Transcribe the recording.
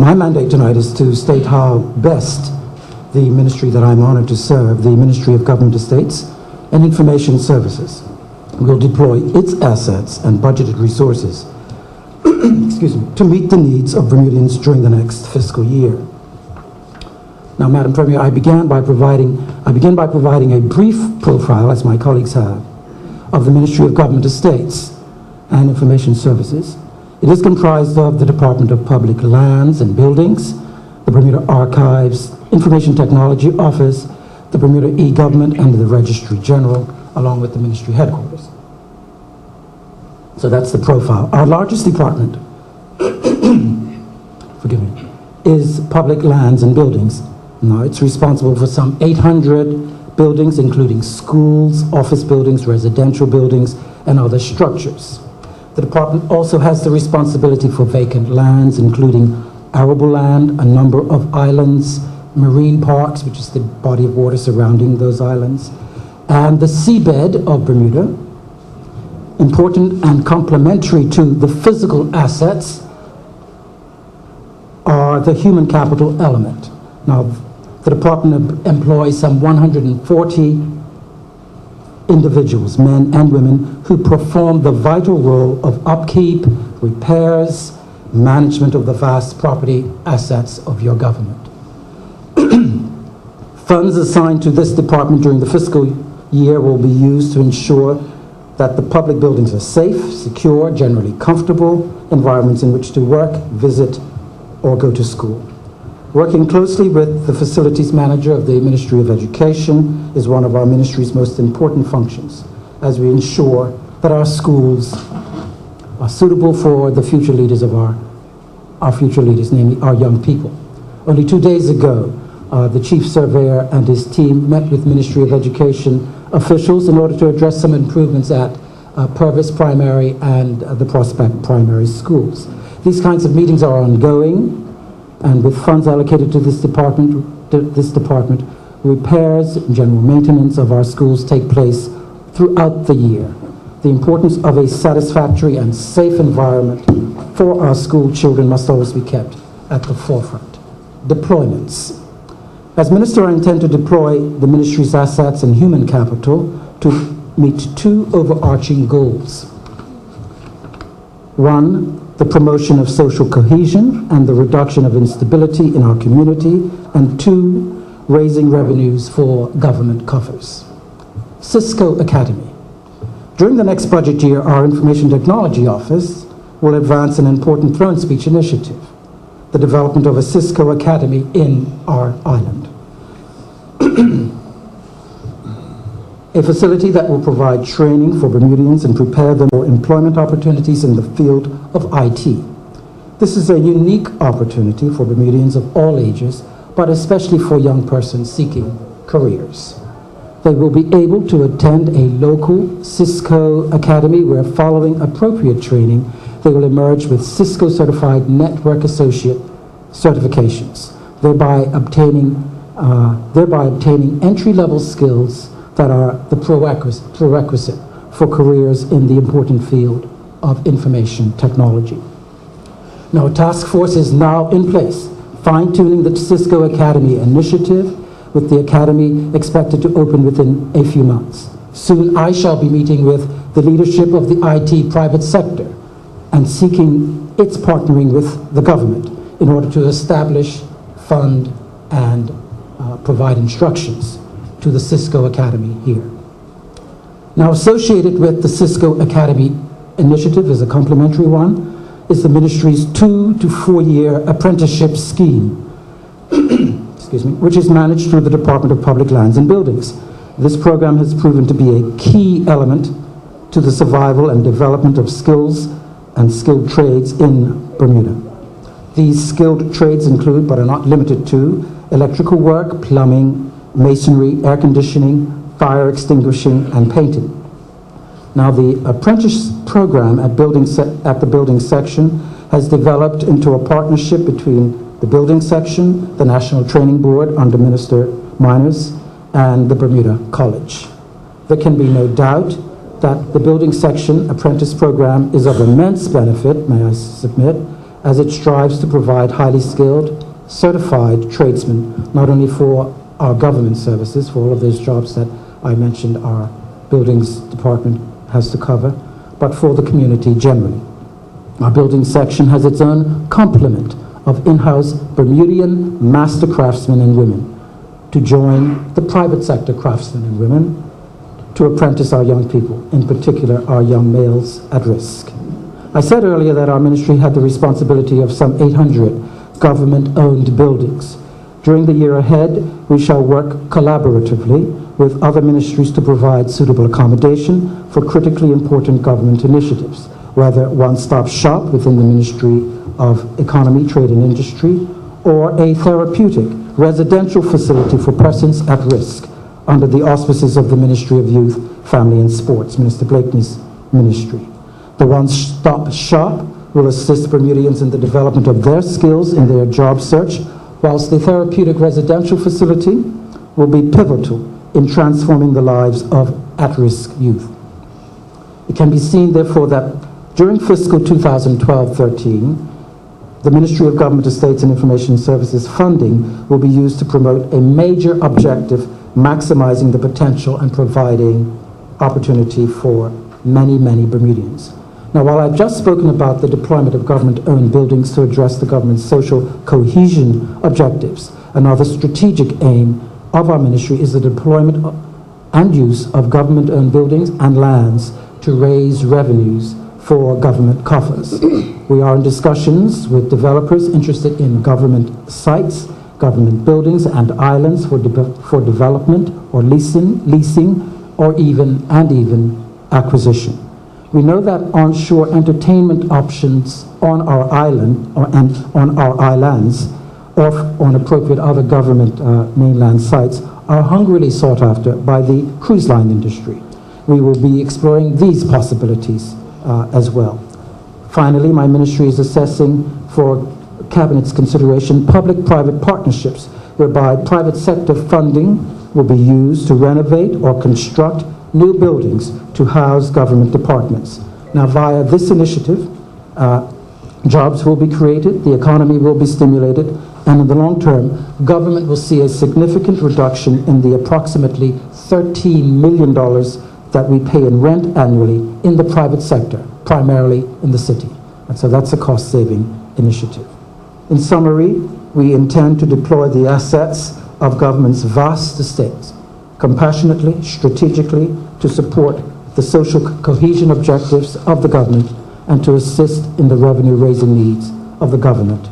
My mandate tonight is to state how best the ministry that I'm honored to serve, the Ministry of Government Estates and Information Services, will deploy its assets and budgeted resources excuse me, to meet the needs of Bermudians during the next fiscal year. Now, Madam Premier, I begin by providing a brief profile, as my colleagues have, of the Ministry of Government Estates and Information Services. It is comprised of the Department of Public Lands and Buildings, the Bermuda Archives, Information Technology Office, the Bermuda E-Government, and the Registry General, along with the Ministry Headquarters. So that's the profile. Our largest department, forgive me, is Public Lands and Buildings. Now, it's responsible for some 800 buildings, including schools, office buildings, residential buildings, and other structures. The department also has the responsibility for vacant lands, including arable land, a number of islands, marine parks, which is the body of water surrounding those islands, and the seabed of Bermuda. Important and complementary to the physical assets are the human capital element. Now, the department employs some 140 individuals, men and women, who perform the vital role of upkeep, repairs, management of the vast property assets of your government. Funds assigned to this department during the fiscal year will be used to ensure that the public buildings are safe, secure, generally comfortable environments in which to work, visit, or go to school. Working closely with the facilities manager of the Ministry of Education is one of our ministry's most important functions, as we ensure that our schools are suitable for the future leaders of our future leaders, namely our young people. Only 2 days ago, the chief surveyor and his team met with Ministry of Education officials in order to address some improvements at Purvis Primary and the Prospect Primary schools. These kinds of meetings are ongoing, and with funds allocated to this department, repairs and general maintenance of our schools take place throughout the year. The importance of a satisfactory and safe environment for our school children must always be kept at the forefront. Deployments. As Minister, I intend to deploy the ministry's assets and human capital to meet two overarching goals. One, the promotion of social cohesion and the reduction of instability in our community, and two, raising revenues for government coffers. Cisco Academy. During the next budget year, our Information Technology Office will advance an important throne speech initiative, the development of a Cisco Academy in our island. A facility that will provide training for Bermudians and prepare them for employment opportunities in the field of IT. This is a unique opportunity for Bermudians of all ages, but especially for young persons seeking careers. They will be able to attend a local Cisco Academy where, following appropriate training, they will emerge with Cisco Certified Network Associate certifications, thereby obtaining entry-level skills that are the prerequisite for careers in the important field of information technology. Now, a task force is now in place, fine-tuning the Cisco Academy initiative, with the Academy expected to open within a few months. Soon, I shall be meeting with the leadership of the IT private sector and seeking its partnering with the government in order to establish, fund, and provide instructions to the Cisco Academy here. Now, associated with the Cisco Academy initiative is a complementary one, is the ministry's 2 to 4 year apprenticeship scheme, excuse me, which is managed through the Department of Public Lands and Buildings. This program has proven to be a key element to the survival and development of skills and skilled trades in Bermuda. These skilled trades include, but are not limited to, electrical work, plumbing, masonry, air conditioning, fire extinguishing, and painting. Now, the apprentice program at the building section has developed into a partnership between the building section, the National Training Board under Minister Miners, and the Bermuda College. There can be no doubt that the building section apprentice program is of immense benefit, may I submit, as it strives to provide highly skilled, certified tradesmen, not only for our government services, for all of those jobs that I mentioned our buildings department has to cover, but for the community generally. Our building section has its own complement of in-house Bermudian master craftsmen and women to join the private sector craftsmen and women to apprentice our young people, in particular our young males at risk. I said earlier that our ministry had the responsibility of some 800 government-owned buildings. During the year ahead, we shall work collaboratively with other ministries to provide suitable accommodation for critically important government initiatives, whether one-stop shop within the Ministry of Economy, Trade and Industry, or a therapeutic residential facility for persons at risk under the auspices of the Ministry of Youth, Family and Sports, Minister Blakeney's ministry. The one-stop shop will assist Bermudians in the development of their skills in their job search, whilst the therapeutic residential facility will be pivotal in transforming the lives of at-risk youth. It can be seen, therefore, that during fiscal 2012-13, the Ministry of Government, Estates and Information Services funding will be used to promote a major objective, maximizing the potential and providing opportunity for many, many Bermudians. Now, while I've just spoken about the deployment of government-owned buildings to address the government's social cohesion objectives, another strategic aim of our ministry is the deployment and use of government-owned buildings and lands to raise revenues for government coffers. We are in discussions with developers interested in government sites, government buildings and islands for development or leasing or even acquisition. We know that onshore entertainment options on our island and on our islands or on appropriate other government mainland sites are hungrily sought after by the cruise line industry. We will be exploring these possibilities as well. Finally, my ministry is assessing for Cabinet's consideration public-private partnerships whereby private sector funding will be used to renovate or construct new buildings to house government departments. Now, via this initiative, jobs will be created, the economy will be stimulated, and in the long term, government will see a significant reduction in the approximately $13 million that we pay in rent annually in the private sector, primarily in the city. And so that's a cost-saving initiative. In summary, we intend to deploy the assets of government's vast estates compassionately, strategically, to support the social cohesion objectives of the government and to assist in the revenue-raising needs of the government